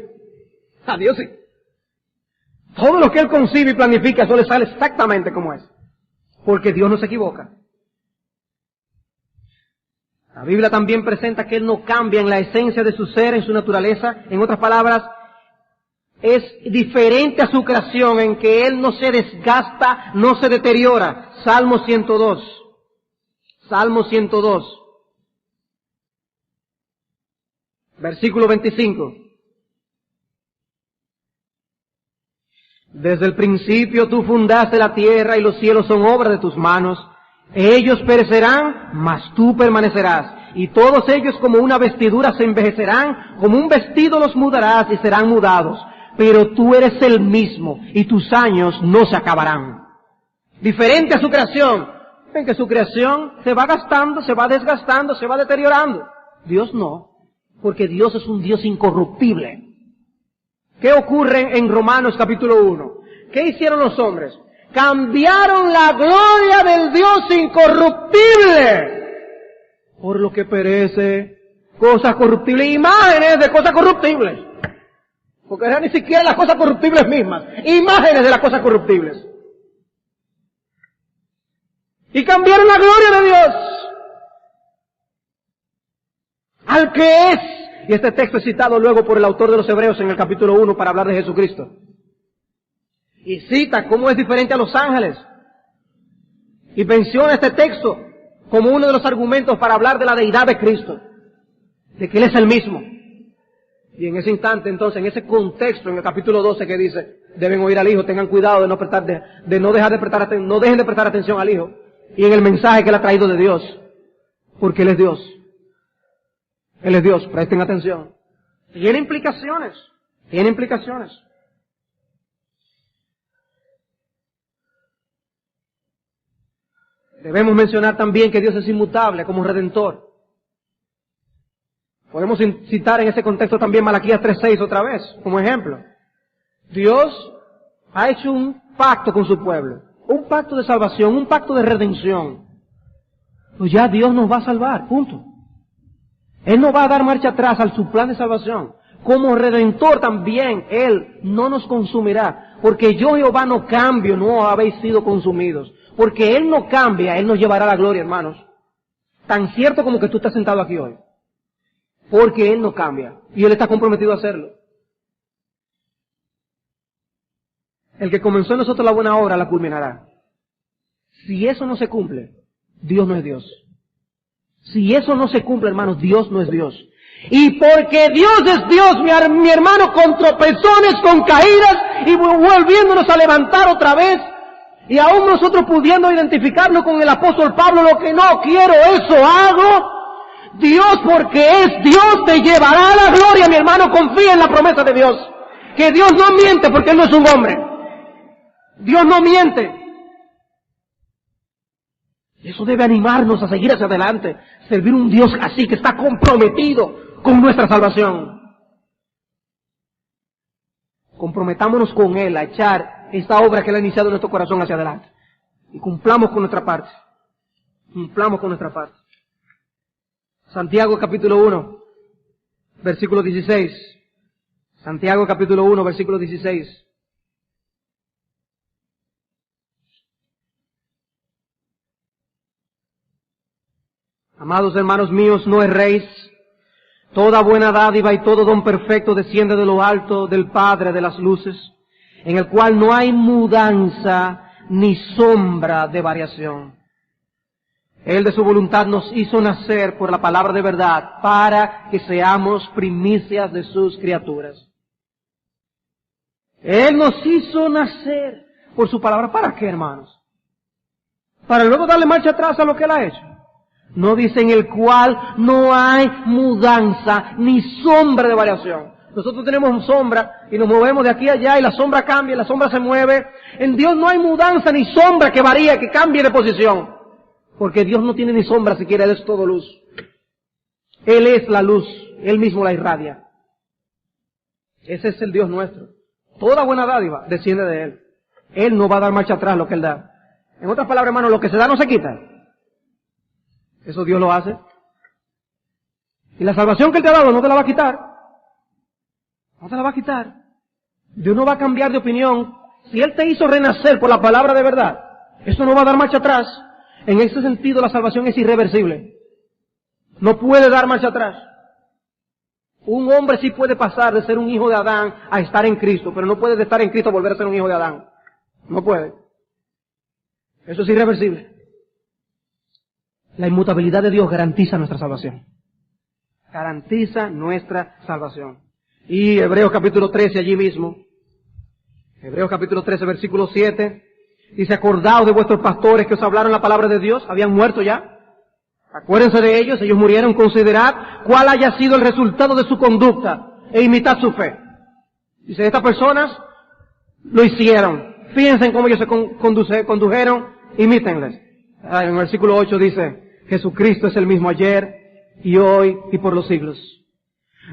A Dios sí. Todo lo que Él concibe y planifica, eso le sale exactamente como es. Porque Dios no se equivoca. La Biblia también presenta que Él no cambia en la esencia de su ser, en su naturaleza. En otras palabras, es diferente a su creación en que Él no se desgasta, no se deteriora. Salmo 102. Salmo 102. Versículo 25. Desde el principio tú fundaste la tierra y los cielos son obra de tus manos. Ellos perecerán, mas tú permanecerás. Y todos ellos como una vestidura se envejecerán, como un vestido los mudarás y serán mudados. Pero tú eres el mismo y tus años no se acabarán. Diferente a su creación. Ven que su creación se va gastando, se va desgastando, se va deteriorando. Dios no, porque Dios es un Dios incorruptible. ¿Qué ocurre en Romanos capítulo 1? ¿Qué hicieron los hombres? Cambiaron la gloria del Dios incorruptible por lo que perece, cosas corruptibles, imágenes de cosas corruptibles. Porque eran ni siquiera las cosas corruptibles mismas, imágenes de las cosas corruptibles. Y cambiaron la gloria de Dios al que es. Y este texto es citado luego por el autor de los Hebreos en el capítulo 1 para hablar de Jesucristo. Y cita cómo es diferente a los ángeles. Y menciona este texto como uno de los argumentos para hablar de la deidad de Cristo. De que Él es el mismo. Y en ese instante, entonces, en ese contexto, en el capítulo 12 que dice, deben oír al Hijo, tengan cuidado de no dejen de prestar atención al Hijo. Y en el mensaje que Él ha traído de Dios. Porque Él es Dios. Él es Dios, presten atención. Tiene implicaciones. Tiene implicaciones. Debemos mencionar también que Dios es inmutable como Redentor. Podemos citar en ese contexto también Malaquías 3:6 otra vez, como ejemplo. Dios ha hecho un pacto con su pueblo. Un pacto de salvación, un pacto de redención. Pues ya Dios nos va a salvar, punto. Él no va a dar marcha atrás a su plan de salvación. Como Redentor también, Él no nos consumirá. Porque yo, Jehová, no cambio, no habéis sido consumidos. Porque Él no cambia, Él nos llevará a la gloria, hermanos. Tan cierto como que tú estás sentado aquí hoy. Porque Él no cambia. Y Él está comprometido a hacerlo. El que comenzó en nosotros la buena obra la culminará. Si eso no se cumple, Dios no es Dios. Si eso no se cumple, hermanos, Dios no es Dios. Y porque Dios es Dios, mi hermano, con tropezones, con caídas, y volviéndonos a levantar otra vez, y aún nosotros pudiendo identificarnos con el apóstol Pablo, lo que no quiero, eso hago. Dios, porque es Dios, te llevará a la gloria, mi hermano, confía en la promesa de Dios. Que Dios no miente porque Él no es un hombre. Dios no miente. Eso debe animarnos a seguir hacia adelante, servir un Dios así que está comprometido con nuestra salvación. Comprometámonos con Él a echar esta obra que Él ha iniciado en nuestro corazón hacia adelante. Y cumplamos con nuestra parte. Cumplamos con nuestra parte. Santiago capítulo 1, versículo 16. Santiago capítulo 1, versículo 16. Amados hermanos míos, no erréis. Toda buena dádiva y todo don perfecto desciende de lo alto del Padre de las luces, en el cual no hay mudanza ni sombra de variación. Él de su voluntad nos hizo nacer por la palabra de verdad, para que seamos primicias de sus criaturas. Él nos hizo nacer por su palabra. ¿Para qué, hermanos? Para luego darle marcha atrás a lo que Él ha hecho. No dice en el cual no hay mudanza ni sombra de variación. Nosotros tenemos sombra y nos movemos de aquí a allá y la sombra cambia, la sombra se mueve. En Dios no hay mudanza ni sombra que varíe, que cambie de posición. Porque Dios no tiene ni sombra siquiera, Él es todo luz. Él es la luz, Él mismo la irradia. Ese es el Dios nuestro. Toda buena dádiva desciende de Él. Él no va a dar marcha atrás lo que Él da. En otras palabras, hermano, lo que se da no se quita. Eso Dios lo hace. Y la salvación que Él te ha dado no te la va a quitar. No te la va a quitar. Dios no va a cambiar de opinión. Si Él te hizo renacer por la palabra de verdad, eso no va a dar marcha atrás. En ese sentido la salvación es irreversible. No puede dar marcha atrás. Un hombre sí puede pasar de ser un hijo de Adán a estar en Cristo, pero no puede de estar en Cristo volver a ser un hijo de Adán. No puede. Eso es irreversible. La inmutabilidad de Dios garantiza nuestra salvación. Garantiza nuestra salvación. Y Hebreos capítulo 13 allí mismo. Hebreos capítulo 13 versículo 7. Dice, acordaos de vuestros pastores que os hablaron la palabra de Dios, habían muerto ya. Acuérdense de ellos murieron, considerad cuál haya sido el resultado de su conducta e imitad su fe. Dice, estas personas lo hicieron. Fíjense en cómo ellos se condujeron, imítenles. En el versículo 8 dice, Jesucristo es el mismo ayer y hoy y por los siglos.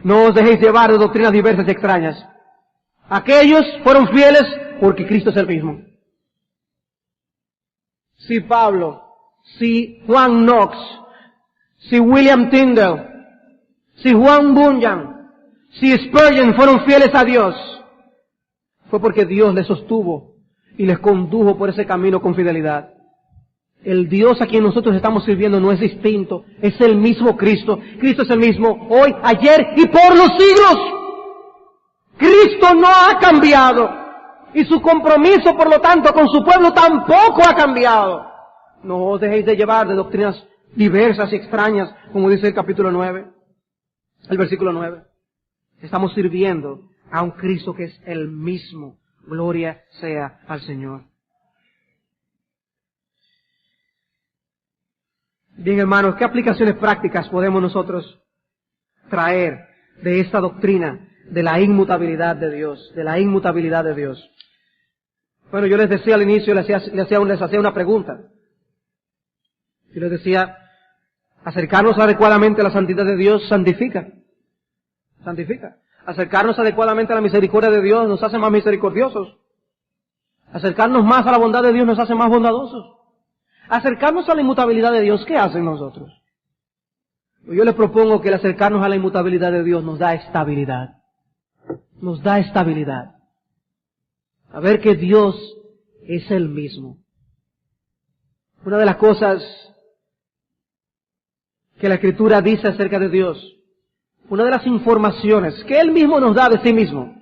No os dejéis llevar de doctrinas diversas y extrañas. Aquellos fueron fieles porque Cristo es el mismo. Si Pablo, si Juan Knox, si William Tyndale, si Juan Bunyan, si Spurgeon fueron fieles a Dios, fue porque Dios les sostuvo y les condujo por ese camino con fidelidad. El Dios a quien nosotros estamos sirviendo no es distinto, es el mismo Cristo. Cristo es el mismo hoy, ayer y por los siglos. Cristo no ha cambiado y su compromiso, por lo tanto, con su pueblo tampoco ha cambiado. No os dejéis de llevar de doctrinas diversas y extrañas, como dice el capítulo 9, el versículo 9. Estamos sirviendo a un Cristo que es el mismo. Gloria sea al Señor. Bien, hermanos, ¿qué aplicaciones prácticas podemos nosotros traer de esta doctrina de la inmutabilidad de Dios? De la inmutabilidad de Dios. Bueno, yo les decía al inicio, les hacía una pregunta. Yo les decía, acercarnos adecuadamente a la santidad de Dios santifica. Santifica. Acercarnos adecuadamente a la misericordia de Dios nos hace más misericordiosos. Acercarnos más a la bondad de Dios nos hace más bondadosos. Acercarnos a la inmutabilidad de Dios, ¿qué hacen nosotros? Yo les propongo que el acercarnos a la inmutabilidad de Dios nos da estabilidad. Nos da estabilidad. A ver que Dios es el mismo. Una de las cosas que la Escritura dice acerca de Dios, una de las informaciones que Él mismo nos da de sí mismo,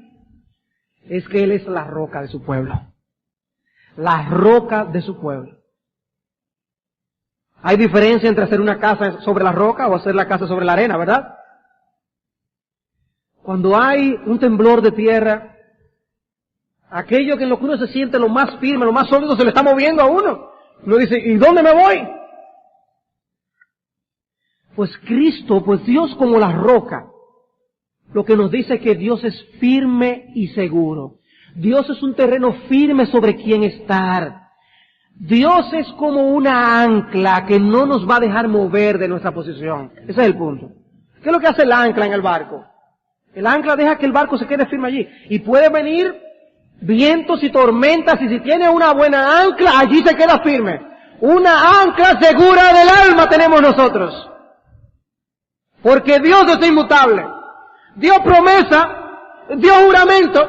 es que Él es la roca de su pueblo. La roca de su pueblo. Hay diferencia entre hacer una casa sobre la roca o hacer la casa sobre la arena, ¿verdad? Cuando hay un temblor de tierra, aquello que en lo que uno se siente lo más firme, lo más sólido, se le está moviendo a uno. Uno dice, ¿y dónde me voy? Pues Cristo, pues Dios como la roca, lo que nos dice es que Dios es firme y seguro. Dios es un terreno firme sobre quien estar. Dios es como una ancla que no nos va a dejar mover de nuestra posición. Ese es el punto. ¿Qué es lo que hace el ancla en el barco? El ancla deja que el barco se quede firme allí. Y puede venir vientos y tormentas, y si tiene una buena ancla, allí se queda firme. Una ancla segura del alma tenemos nosotros. Porque Dios es inmutable. Dio promesa, dio juramento,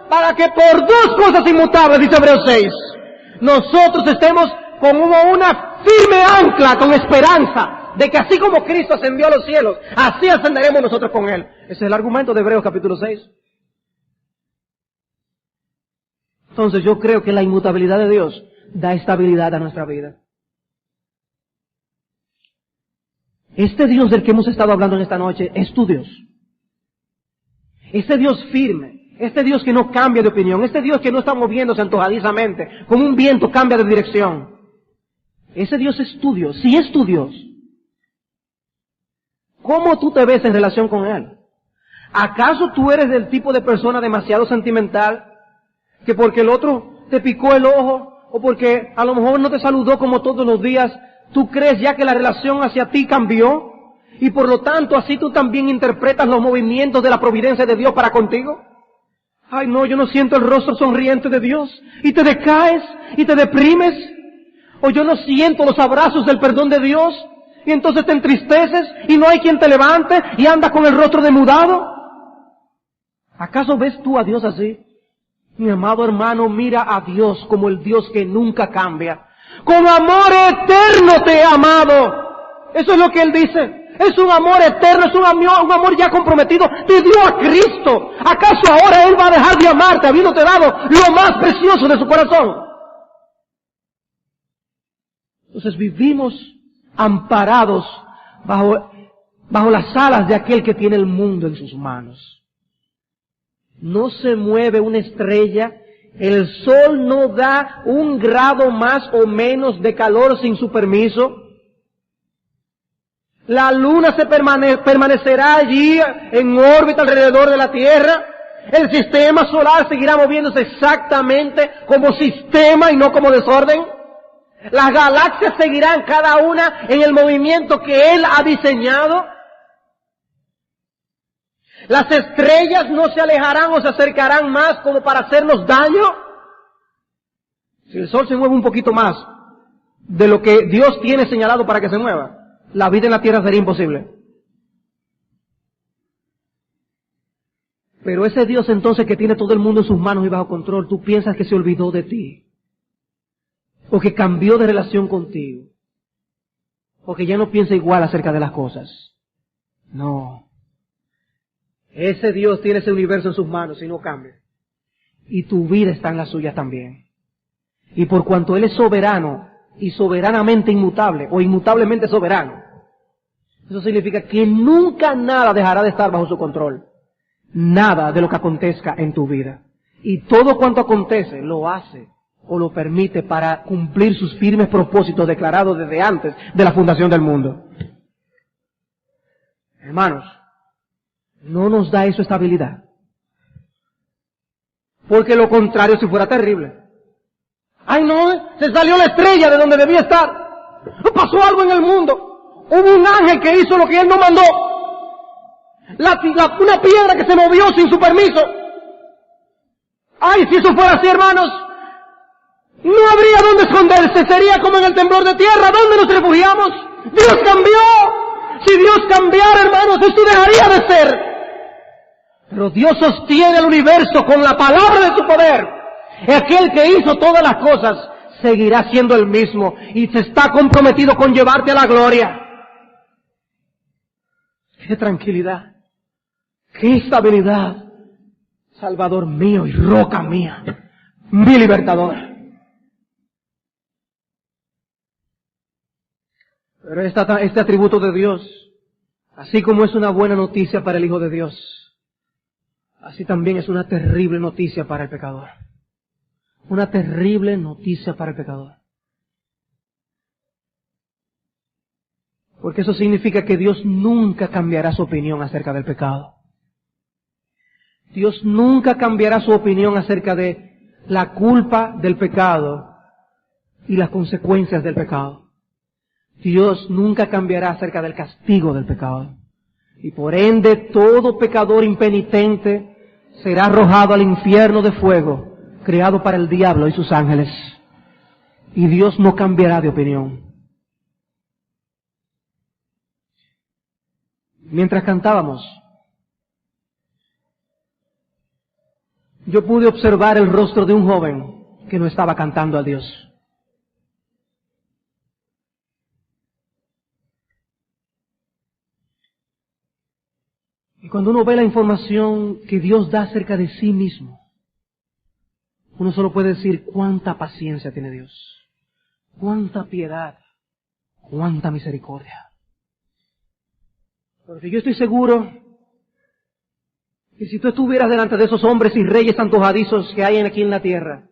para que por dos cosas inmutables, dice Hebreos 6, nosotros estemos como una firme ancla, con esperanza, de que así como Cristo ascendió a los cielos, así ascenderemos nosotros con Él. Ese es el argumento de Hebreos capítulo 6. Entonces yo creo que la inmutabilidad de Dios da estabilidad a nuestra vida. Este Dios del que hemos estado hablando en esta noche es tu Dios. Este Dios firme. Este Dios que no cambia de opinión, este Dios que no está moviéndose antojadizamente, como un viento cambia de dirección. Ese Dios es tu Dios, si es tu Dios. ¿Cómo tú te ves en relación con Él? ¿Acaso tú eres del tipo de persona demasiado sentimental, que porque el otro te picó el ojo, o porque a lo mejor no te saludó como todos los días, tú crees ya que la relación hacia ti cambió, y por lo tanto así tú también interpretas los movimientos de la providencia de Dios para contigo? Ay, no, yo no siento el rostro sonriente de Dios. Y te decaes y te deprimes. O yo no siento los abrazos del perdón de Dios. Y entonces te entristeces y no hay quien te levante y andas con el rostro demudado. ¿Acaso ves tú a Dios así? Mi amado hermano, mira a Dios como el Dios que nunca cambia. Con amor eterno te he amado. Eso es lo que Él dice. Es un amor eterno, es un amor ya comprometido. Te dio a Cristo. ¿Acaso ahora Él va a dejar de amarte habiéndote dado lo más precioso de su corazón? Entonces vivimos amparados bajo las alas de aquel que tiene el mundo en sus manos. No se mueve una estrella El sol no da 1 grado más o menos de calor sin su permiso. La luna se permanecerá allí en órbita alrededor de la Tierra. El sistema solar seguirá moviéndose exactamente como sistema y no como desorden. Las galaxias seguirán cada una en el movimiento que Él ha diseñado. Las estrellas no se alejarán o se acercarán más como para hacernos daño. Si el sol se mueve un poquito más de lo que Dios tiene señalado para que se mueva, la vida en la tierra sería imposible. Pero ese Dios entonces que tiene todo el mundo en sus manos y bajo control, tú piensas que se olvidó de ti, o que cambió de relación contigo, o que ya no piensa igual acerca de las cosas. No. Ese Dios tiene ese universo en sus manos y no cambia. Y tu vida está en las suyas también. Y por cuanto Él es soberano y soberanamente inmutable o inmutablemente soberano, eso significa que nunca nada dejará de estar bajo su control. Nada de lo que acontezca en tu vida. Y todo cuanto acontece lo hace o lo permite para cumplir sus firmes propósitos declarados desde antes de la fundación del mundo. Hermanos, no nos da eso estabilidad. Porque lo contrario si fuera terrible. Ay no, se salió la estrella de donde debía estar. Pasó algo en el mundo. Hubo un ángel que hizo lo que Él no mandó. Una piedra que se movió sin su permiso. Ay, si eso fuera así, hermanos, no habría dónde esconderse. Sería como en el temblor de tierra. ¿Dónde nos refugiamos? Dios cambió. Si Dios cambiara, hermanos, esto dejaría de ser. Pero Dios sostiene el universo con la palabra de su poder. Aquel que hizo todas las cosas seguirá siendo el mismo y se está comprometido con llevarte a la gloria. ¡Qué tranquilidad! ¡Qué estabilidad! Salvador mío y roca mía, mi libertador. Pero este atributo de Dios, así como es una buena noticia para el Hijo de Dios, así también es una terrible noticia para el pecador. Una terrible noticia para el pecador. Porque eso significa que Dios nunca cambiará su opinión acerca del pecado. Dios nunca cambiará su opinión acerca de la culpa del pecado y las consecuencias del pecado. Dios nunca cambiará acerca del castigo del pecado. Y por ende todo pecador impenitente será arrojado al infierno de fuego, creado para el diablo y sus ángeles. Y Dios no cambiará de opinión. Mientras cantábamos, yo pude observar el rostro de un joven que no estaba cantando a Dios. Y cuando uno ve la información que Dios da acerca de sí mismo, uno solo puede decir cuánta paciencia tiene Dios, cuánta piedad, cuánta misericordia. Porque yo estoy seguro que si tú estuvieras delante de esos hombres y reyes antojadizos que hay aquí en la tierra,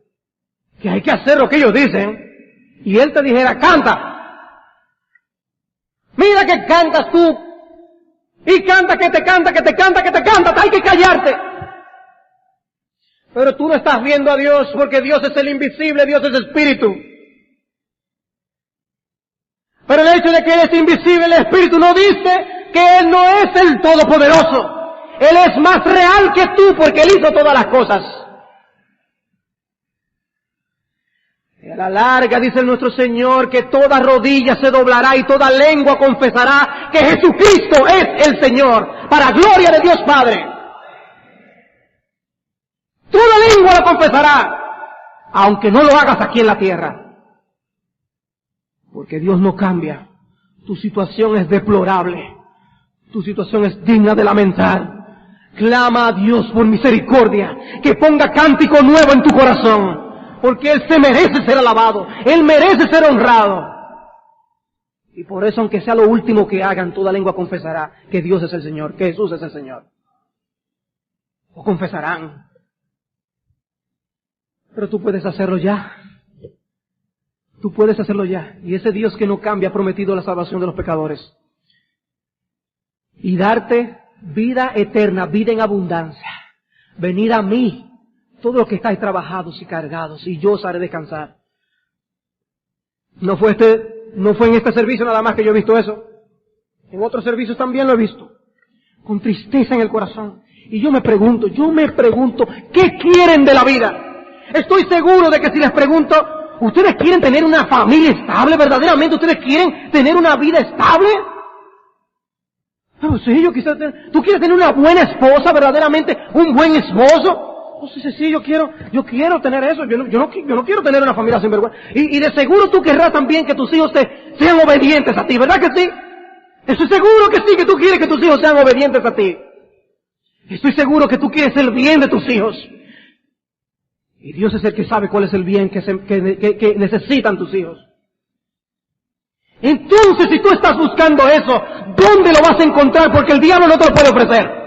que hay que hacer lo que ellos dicen, y Él te dijera, canta, mira que cantas tú, y canta, que te canta, que te canta, que te canta, hay que callarte. Pero tú no estás viendo a Dios porque Dios es el invisible, Dios es espíritu. Pero el hecho de que Él es invisible, el espíritu no dice que Él no es el todopoderoso. Él es más real que tú porque Él hizo todas las cosas. Y a la larga dice nuestro Señor que toda rodilla se doblará y toda lengua confesará que Jesucristo es el Señor, para gloria de Dios Padre. Toda lengua lo confesará, aunque no lo hagas aquí en la tierra. Porque Dios no cambia. Tu situación es deplorable. Tu situación es digna de lamentar. Clama a Dios por misericordia, que ponga cántico nuevo en tu corazón, porque Él se merece ser alabado, Él merece ser honrado. Y por eso, aunque sea lo último que hagan, toda lengua confesará que Dios es el Señor, que Jesús es el Señor. O confesarán. Pero tú puedes hacerlo ya. Tú puedes hacerlo ya. Y ese Dios que no cambia ha prometido la salvación de los pecadores. Y darte vida eterna, vida en abundancia. Venid a mí, todos los que estáis trabajados y cargados, y yo os haré descansar. No fue en este servicio nada más que yo he visto eso. En otros servicios también lo he visto. Con tristeza en el corazón. Y yo me pregunto, ¿qué quieren de la vida? Estoy seguro de que si les pregunto, ¿ustedes quieren tener una familia estable? ¿Verdaderamente ustedes quieren tener una vida estable? Pero sí, ¿tú quieres tener una buena esposa? ¿Verdaderamente un buen esposo? Oh, sí, yo quiero tener eso. Yo no quiero tener una familia sin vergüenza. Y de seguro tú querrás también que tus hijos sean obedientes a ti, ¿verdad que sí? Estoy seguro que sí, que tú quieres que tus hijos sean obedientes a ti. Estoy seguro que tú quieres el bien de tus hijos. Y Dios es el que sabe cuál es el bien que necesitan tus hijos. Entonces, si tú estás buscando eso, ¿dónde lo vas a encontrar? Porque el diablo no te lo puede ofrecer.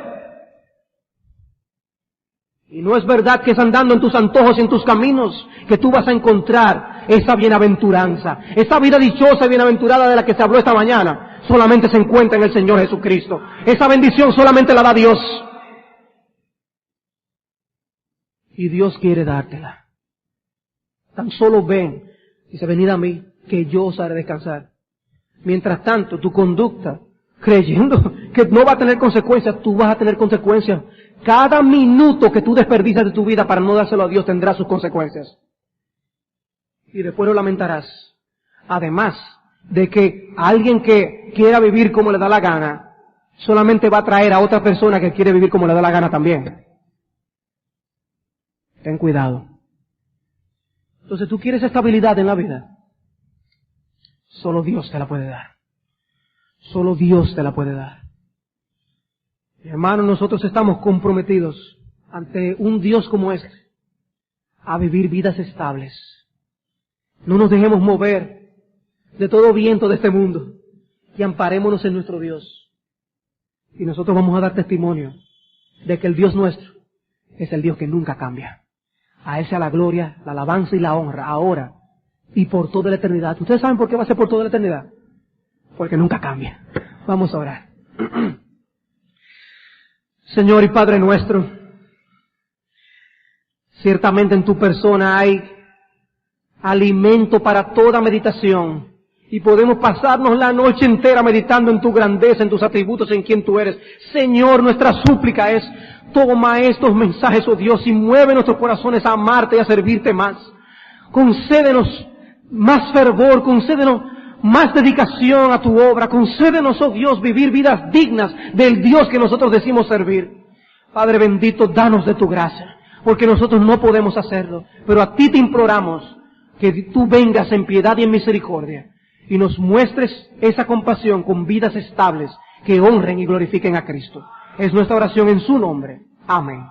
Y no es verdad que es andando en tus antojos y en tus caminos que tú vas a encontrar esa bienaventuranza. Esa vida dichosa y bienaventurada de la que se habló esta mañana, solamente se encuentra en el Señor Jesucristo. Esa bendición solamente la da Dios. Y Dios quiere dártela. Tan solo ven, dice, venid a mí, que yo os haré descansar. Mientras tanto, tu conducta, creyendo que no va a tener consecuencias, tú vas a tener consecuencias. Cada minuto que tú desperdicias de tu vida para no dárselo a Dios tendrá sus consecuencias. Y después lo lamentarás. Además de que alguien que quiera vivir como le da la gana, solamente va a traer a otra persona que quiere vivir como le da la gana también. Ten cuidado. Entonces, ¿tú quieres estabilidad en la vida? Solo Dios te la puede dar. Solo Dios te la puede dar. Mi hermano, nosotros estamos comprometidos ante un Dios como este a vivir vidas estables. No nos dejemos mover de todo viento de este mundo y amparémonos en nuestro Dios. Y nosotros vamos a dar testimonio de que el Dios nuestro es el Dios que nunca cambia. A Él sea la gloria, la alabanza y la honra, ahora y por toda la eternidad. ¿Ustedes saben por qué va a ser por toda la eternidad? Porque nunca cambia. Vamos a orar. Señor y Padre nuestro, ciertamente en tu persona hay alimento para toda meditación. Y podemos pasarnos la noche entera meditando en tu grandeza, en tus atributos, en quién tú eres. Señor, nuestra súplica es, toma estos mensajes, oh Dios, y mueve nuestros corazones a amarte y a servirte más. Concédenos más fervor, concédenos más dedicación a tu obra, concédenos, oh Dios, vivir vidas dignas del Dios que nosotros decimos servir. Padre bendito, danos de tu gracia, porque nosotros no podemos hacerlo, pero a ti te imploramos que tú vengas en piedad y en misericordia y nos muestres esa compasión con vidas estables que honren y glorifiquen a Cristo. Es nuestra oración en su nombre. Amén.